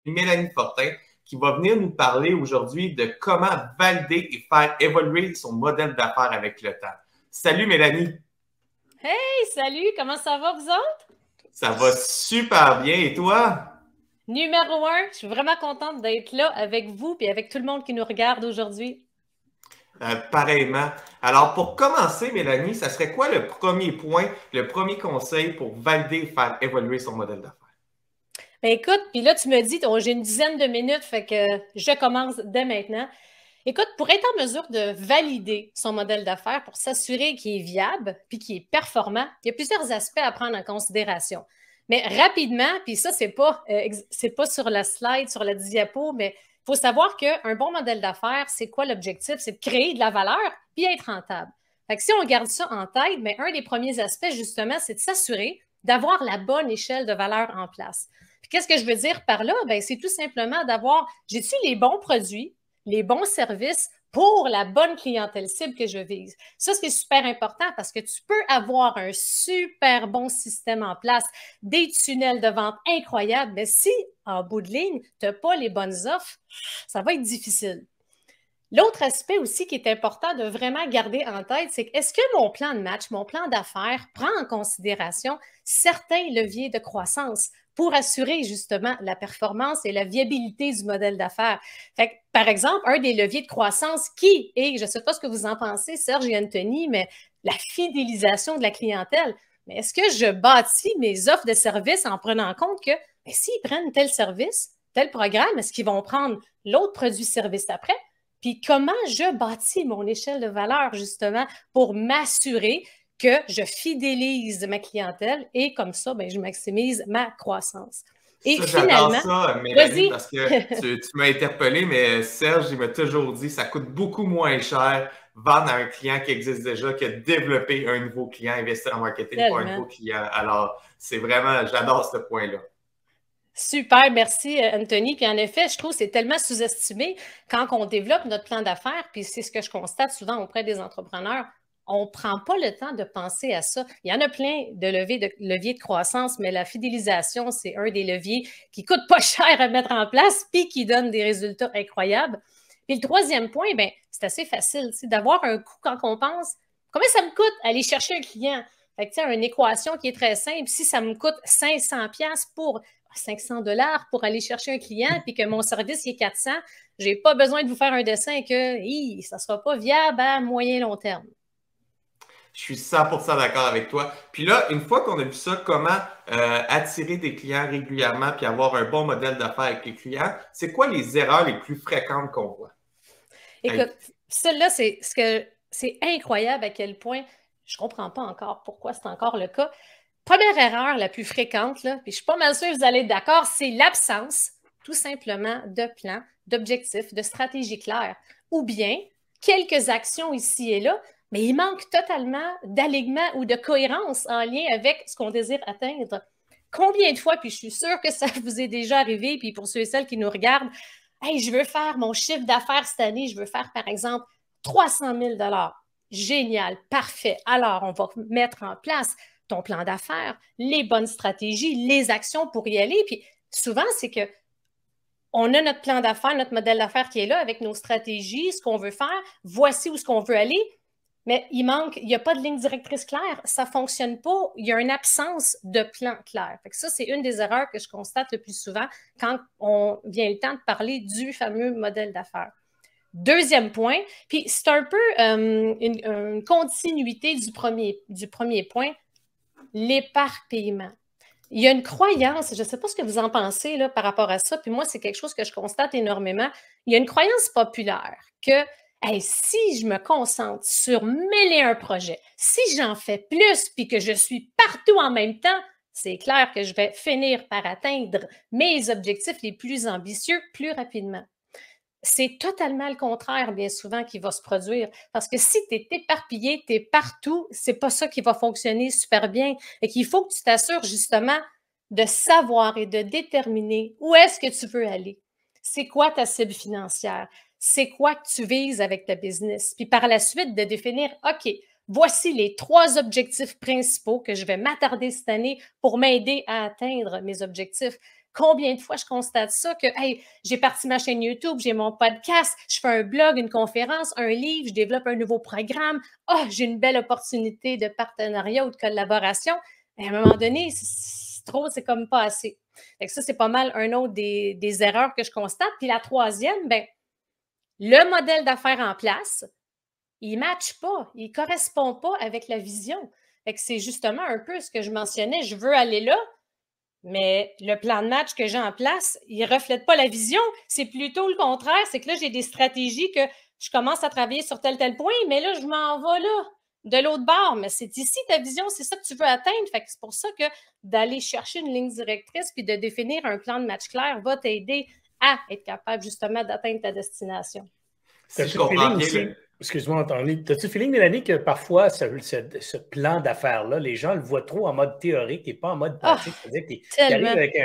Mélanie Fortin, qui va venir nous parler aujourd'hui de comment valider et faire évoluer son modèle d'affaires avec le temps. Salut Mélanie! Hey, salut, comment ça va, vous autres? Ça va super bien et toi? Numéro un, je suis vraiment contente d'être là avec vous et avec tout le monde qui nous regarde aujourd'hui. Pareillement. Alors pour commencer, Mélanie, ça serait quoi le premier point, le premier conseil pour valider et faire évoluer son modèle d'affaires? Ben écoute, puis là, tu me dis, oh, j'ai une dizaine de minutes, fait que je commence dès maintenant. Écoute, pour être en mesure de valider son modèle d'affaires, pour s'assurer qu'il est viable puis qu'il est performant, il y a plusieurs aspects à prendre en considération. Mais rapidement, puis ça, c'est pas sur la slide, sur la diapo, mais il faut savoir qu'un bon modèle d'affaires, c'est quoi l'objectif? C'est de créer de la valeur puis être rentable. Fait que si on garde ça en tête, mais un des premiers aspects, justement, c'est de s'assurer d'avoir la bonne échelle de valeur en place. Puis qu'est-ce que je veux dire par là? Ben, c'est tout simplement d'avoir, j'ai-tu les bons produits, les bons services pour la bonne clientèle cible que je vise. Ça, c'est super important parce que tu peux avoir un super bon système en place, des tunnels de vente incroyables, mais si, en bout de ligne, tu n'as pas les bonnes offres, ça va être difficile. L'autre aspect aussi qui est important de vraiment garder en tête, c'est que est-ce que mon plan de match, mon plan d'affaires prend en considération certains leviers de croissance pour assurer justement la performance et la viabilité du modèle d'affaires? Fait que, par exemple, un des leviers de croissance qui est, je ne sais pas ce que vous en pensez, Serge et Anthony, mais la fidélisation de la clientèle. Mais est-ce que je bâtis mes offres de services en prenant en compte que s'ils prennent tel service, tel programme, est-ce qu'ils vont prendre l'autre produit-service après? Puis comment je bâtis mon échelle de valeur justement pour m'assurer que je fidélise ma clientèle et comme ça, ben, je maximise ma croissance. Et Ça, j'adore finalement, ça, Mélanie, vas-y. parce que tu m'as interpellé, mais Serge, il m'a toujours dit ça coûte beaucoup moins cher vendre à un client qui existe déjà que développer un nouveau client, investir en marketing pour un nouveau Tellement. client. Alors, c'est vraiment, j'adore ce point-là. Super, merci Anthony. Puis en effet, je trouve que c'est tellement sous-estimé quand on développe notre plan d'affaires, puis c'est ce que je constate souvent auprès des entrepreneurs. On ne prend pas le temps de penser à ça. Il y en a plein de leviers de croissance, mais la fidélisation, c'est un des leviers qui ne coûte pas cher à mettre en place puis qui donne des résultats incroyables. Puis le troisième point, ben, c'est assez facile, c'est d'avoir un coût quand on pense combien ça me coûte aller chercher un client. Fait que, une équation qui est très simple, si ça me coûte 500 pièces pour 500 $ pour aller chercher un client, puis que mon service est 400, je n'ai pas besoin de vous faire un dessin que ça ne sera pas viable à moyen long terme. Je suis 100% d'accord avec toi. Puis là, une fois qu'on a vu ça, comment attirer des clients régulièrement puis avoir un bon modèle d'affaires avec les clients, c'est quoi les erreurs les plus fréquentes qu'on voit? Hey, Écoute, celle-là, c'est incroyable à quel point je ne comprends pas encore pourquoi c'est encore le cas. Première erreur la plus fréquente, là, puis je suis pas mal sûre que vous allez être d'accord, c'est l'absence, tout simplement, de plan, d'objectifs, de stratégie claire. Ou bien quelques actions ici et là, mais il manque totalement d'alignement ou de cohérence en lien avec ce qu'on désire atteindre. Combien de fois, puis je suis sûre que ça vous est déjà arrivé, puis pour ceux et celles qui nous regardent, hey, je veux faire mon chiffre d'affaires cette année, je veux faire par exemple 300 000 $. Génial, parfait. Alors, on va mettre en place ton plan d'affaires, les bonnes stratégies, les actions pour y aller. Puis souvent, c'est que on a notre plan d'affaires, notre modèle d'affaires qui est là avec nos stratégies, ce qu'on veut faire, voici où ce qu'on veut aller, mais il n'y a pas de ligne directrice claire, ça ne fonctionne pas, il y a une absence de plan clair. Fait que ça, c'est une des erreurs que je constate le plus souvent quand on vient le temps de parler du fameux modèle d'affaires. Deuxième point, puis c'est un peu une continuité du premier point, l'éparpillement. Il y a une croyance, je ne sais pas ce que vous en pensez là, par rapport à ça, puis moi, c'est quelque chose que je constate énormément. Il y a une croyance populaire que hey, si je me concentre sur 1001 projets, si j'en fais plus puis que je suis partout en même temps, c'est clair que je vais finir par atteindre mes objectifs les plus ambitieux plus rapidement. C'est totalement le contraire, bien souvent, qui va se produire. Parce que si tu es éparpillé, tu es partout, c'est pas ça qui va fonctionner super bien. Et qu'il faut que tu t'assures justement de savoir et de déterminer où est-ce que tu veux aller. C'est quoi ta cible financière? C'est quoi que tu vises avec ta business? Puis par la suite, de définir, OK, voici les 3 objectifs principaux que je vais m'attarder cette année pour m'aider à atteindre mes objectifs. Combien de fois je constate ça que, hey, j'ai parti ma chaîne YouTube, j'ai mon podcast, je fais un blog, une conférence, un livre, je développe un nouveau programme. Oh, j'ai une belle opportunité de partenariat ou de collaboration. Et à un moment donné, c'est trop, c'est comme pas assez. Fait que ça, c'est pas mal un autre des erreurs que je constate. Puis la troisième, ben, le modèle d'affaires en place, il ne matche pas, il ne correspond pas avec la vision. Fait que c'est justement un peu ce que je mentionnais. Je veux aller là, mais le plan de match que j'ai en place, il ne reflète pas la vision. C'est plutôt le contraire. C'est que là, j'ai des stratégies que je commence à travailler sur tel point, mais là, je m'en vais là, de l'autre bord. Mais c'est ici ta vision, c'est ça que tu veux atteindre. Fait que c'est pour ça que d'aller chercher une ligne directrice puis de définir un plan de match clair va t'aider à être capable justement d'atteindre ta destination. Si je comprends bien, excuse-moi, Anthony, as-tu le feeling, Mélanie, que parfois, ce plan d'affaires-là, les gens le voient trop en mode théorique et pas en mode pratique? C'est-à-dire qu'ils arrivent avec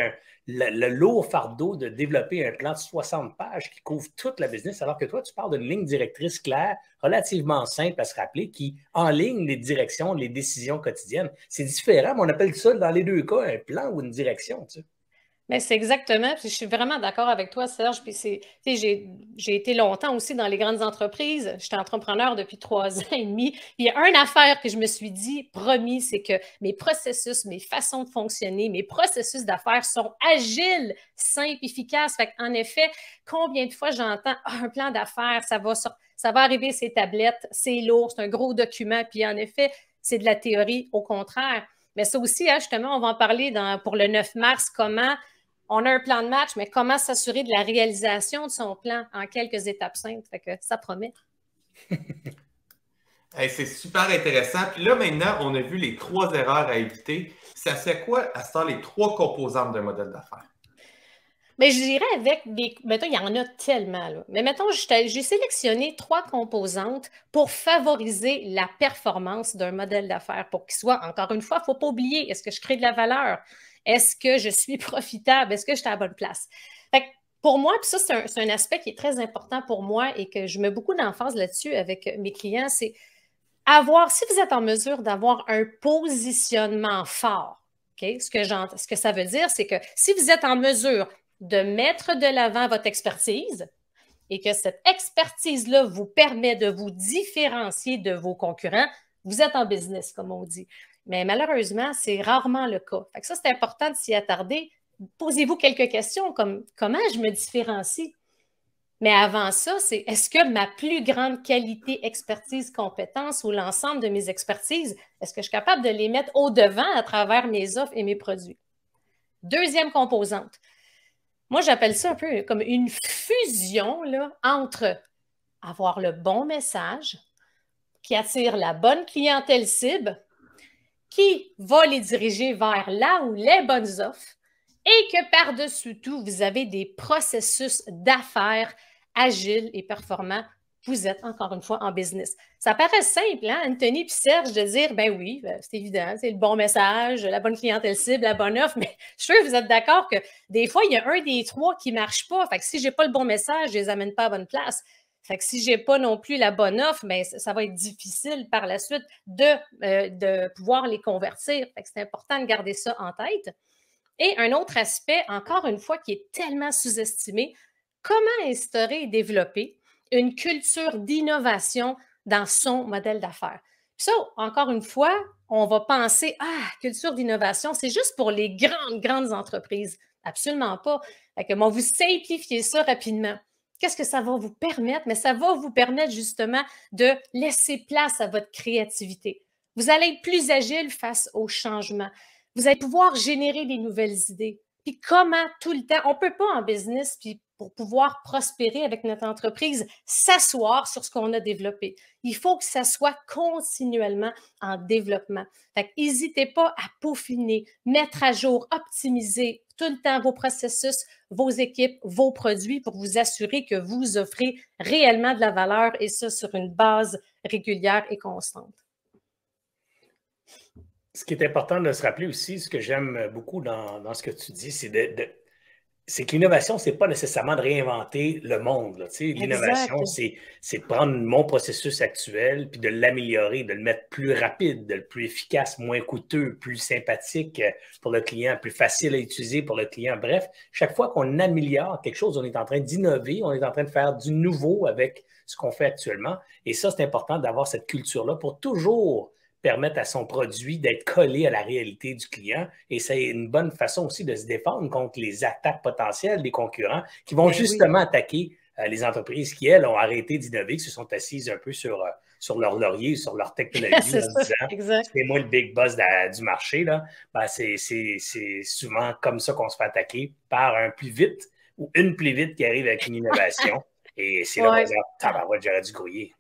le lourd fardeau de développer un plan de 60 pages qui couvre toute la business, alors que toi, tu parles d'une ligne directrice claire, relativement simple à se rappeler, qui enligne les directions, les décisions quotidiennes. C'est différent, mais on appelle ça, dans les deux cas, un plan ou une direction, tu sais. Mais c'est exactement, puis je suis vraiment d'accord avec toi, Serge. Puis j'ai été longtemps aussi dans les grandes entreprises. J'étais entrepreneur depuis 3 ans et demi. Puis il y a une affaire que je me suis dit, promis, c'est que mes processus, mes façons de fonctionner, mes processus d'affaires sont agiles, simples, efficaces. Fait qu'en effet, combien de fois j'entends un plan d'affaires, ça va arriver ces tablettes, c'est lourd, c'est un gros document. Puis en effet, c'est de la théorie, au contraire. Mais ça aussi, hein, justement, on va en parler pour le 9 mars, comment on a un plan de match, mais comment s'assurer de la réalisation de son plan en quelques étapes simples? Fait que ça promet. Hey, c'est super intéressant. Puis là, maintenant, on a vu les 3 erreurs à éviter. Ça fait quoi à ce temps les 3 composantes d'un modèle d'affaires? Mais je dirais avec des. Mettons, il y en a tellement, là. Mais mettons, j'ai sélectionné 3 composantes pour favoriser la performance d'un modèle d'affaires, pour qu'il soit, encore une fois, il ne faut pas oublier, est-ce que je crée de la valeur? Est-ce que je suis profitable? Est-ce que je suis à la bonne place? Fait que pour moi, puis ça, c'est un aspect qui est très important pour moi et que je mets beaucoup d'emphase là-dessus avec mes clients, c'est si vous êtes en mesure d'avoir un positionnement fort, okay? Ce que ça veut dire, c'est que si vous êtes en mesure de mettre de l'avant votre expertise et que cette expertise-là vous permet de vous différencier de vos concurrents, vous êtes en business, comme on dit. Mais malheureusement, c'est rarement le cas. Fait que ça, c'est important de s'y attarder. Posez-vous quelques questions comme comment je me différencie? Mais avant ça, c'est est-ce que ma plus grande qualité, expertise, compétence ou l'ensemble de mes expertises, est-ce que je suis capable de les mettre au-devant à travers mes offres et mes produits? Deuxième composante. Moi, j'appelle ça un peu comme une fusion là, entre avoir le bon message qui attire la bonne clientèle cible, qui va les diriger vers là où les bonnes offres et que par-dessus tout, vous avez des processus d'affaires agiles et performants. Vous êtes encore une fois en business. Ça paraît simple, hein, Anthony puis Serge, de dire, ben oui, c'est évident, c'est le bon message, la bonne clientèle cible, la bonne offre, mais je suis sûr que vous êtes d'accord que des fois, il y a un des 3 qui ne marche pas. Fait que si je n'ai pas le bon message, je ne les amène pas à la bonne place. Fait que si je n'ai pas non plus la bonne offre, bien, ça va être difficile par la suite de pouvoir les convertir. Fait que c'est important de garder ça en tête. Et un autre aspect, encore une fois, qui est tellement sous-estimé, comment instaurer et développer une culture d'innovation dans son modèle d'affaires. Puis ça, encore une fois, on va penser, culture d'innovation, c'est juste pour les grandes entreprises. Absolument pas. Fait que, vous simplifiez ça rapidement. Qu'est-ce que ça va vous permettre? Mais ça va vous permettre justement de laisser place à votre créativité. Vous allez être plus agile face au changement. Vous allez pouvoir générer des nouvelles idées. Puis comment tout le temps, on ne peut pas en business, puis pour pouvoir prospérer avec notre entreprise, s'asseoir sur ce qu'on a développé. Il faut que ça soit continuellement en développement. Fait que n'hésitez pas à peaufiner, mettre à jour, optimiser tout le temps vos processus, vos équipes, vos produits pour vous assurer que vous offrez réellement de la valeur et ça sur une base régulière et constante. Ce qui est important de se rappeler aussi, ce que j'aime beaucoup dans ce que tu dis, c'est c'est que l'innovation, ce n'est pas nécessairement de réinventer le monde. L'innovation, c'est de prendre mon processus actuel puis de l'améliorer, de le mettre plus rapide, de le plus efficace, moins coûteux, plus sympathique pour le client, plus facile à utiliser pour le client. Bref, chaque fois qu'on améliore quelque chose, on est en train d'innover, on est en train de faire du nouveau avec ce qu'on fait actuellement. Et ça, c'est important d'avoir cette culture-là pour toujours permettre à son produit d'être collé à la réalité du client. Et c'est une bonne façon aussi de se défendre contre les attaques potentielles des concurrents qui vont justement attaquer les entreprises qui, elles, ont arrêté d'innover, qui se sont assises un peu sur leur laurier, sur leur technologie, en se disant « c'est moi le big boss du marché ». Ben, c'est souvent comme ça qu'on se fait attaquer par un plus vite ou une plus vite qui arrive avec une innovation. Et c'est là qu'on dit « tabarouette, j'aurais dû grouiller ».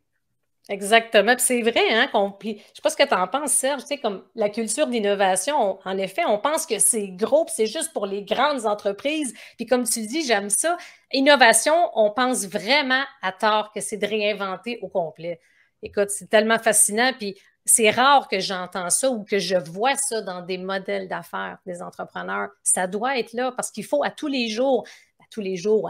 Exactement. Puis c'est vrai, hein, je ne sais pas ce que tu en penses, Serge, tu sais, comme la culture d'innovation, en effet, on pense que c'est gros, puis c'est juste pour les grandes entreprises. Puis comme tu le dis, j'aime ça. Innovation, on pense vraiment à tort que c'est de réinventer au complet. Écoute, c'est tellement fascinant, puis c'est rare que j'entends ça ou que je vois ça dans des modèles d'affaires des entrepreneurs. Ça doit être là parce qu'il faut à tous les jours,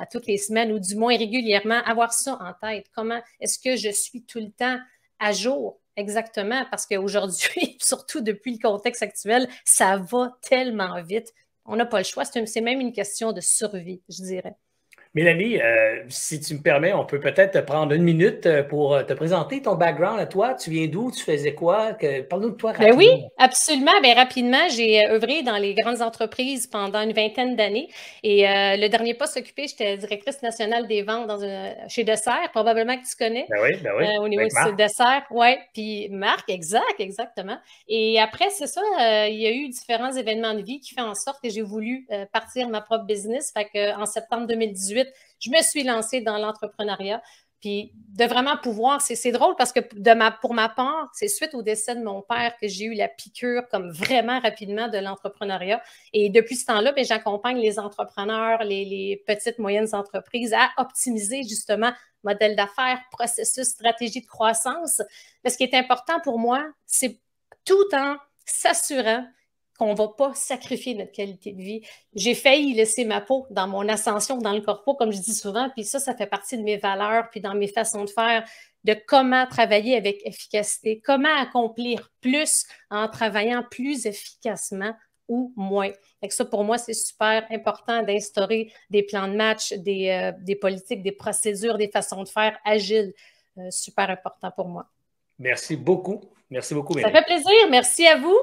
à toutes les semaines ou du moins régulièrement, avoir ça en tête. Comment est-ce que je suis tout le temps à jour? Exactement, parce qu'aujourd'hui, surtout depuis le contexte actuel, ça va tellement vite. On n'a pas le choix. C'est même une question de survie, je dirais. Mélanie, si tu me permets, on peut peut-être te prendre une minute pour te présenter ton background à toi. Tu viens d'où? Tu faisais quoi? Parle-nous de toi rapidement. Oui, absolument. Bien, rapidement, j'ai œuvré dans les grandes entreprises pendant une vingtaine d'années. Et le dernier poste occupé, j'étais directrice nationale des ventes chez Dessert, probablement que tu connais. Ben oui. Au niveau de Dessert, oui. Puis Marc, exactement. Et après, c'est ça, il y a eu différents événements de vie qui font en sorte que j'ai voulu partir ma propre business. Fait qu'en septembre 2018, je me suis lancée dans l'entrepreneuriat. Puis de vraiment pouvoir, c'est drôle parce que pour ma part, c'est suite au décès de mon père que j'ai eu la piqûre comme vraiment rapidement de l'entrepreneuriat. Et depuis ce temps-là, bien, j'accompagne les entrepreneurs, les petites, moyennes entreprises à optimiser justement modèle d'affaires, processus, stratégie de croissance. Mais ce qui est important pour moi, c'est tout en s'assurant qu'on ne va pas sacrifier notre qualité de vie. J'ai failli laisser ma peau dans mon ascension dans le corpo, comme je dis souvent, puis ça fait partie de mes valeurs, puis dans mes façons de faire, de comment travailler avec efficacité, comment accomplir plus en travaillant plus efficacement ou moins. Donc ça, pour moi, c'est super important d'instaurer des plans de match, des politiques, des procédures, des façons de faire agiles. Super important pour moi. Merci beaucoup. Merci beaucoup, Mélanie. Ça fait plaisir. Merci à vous.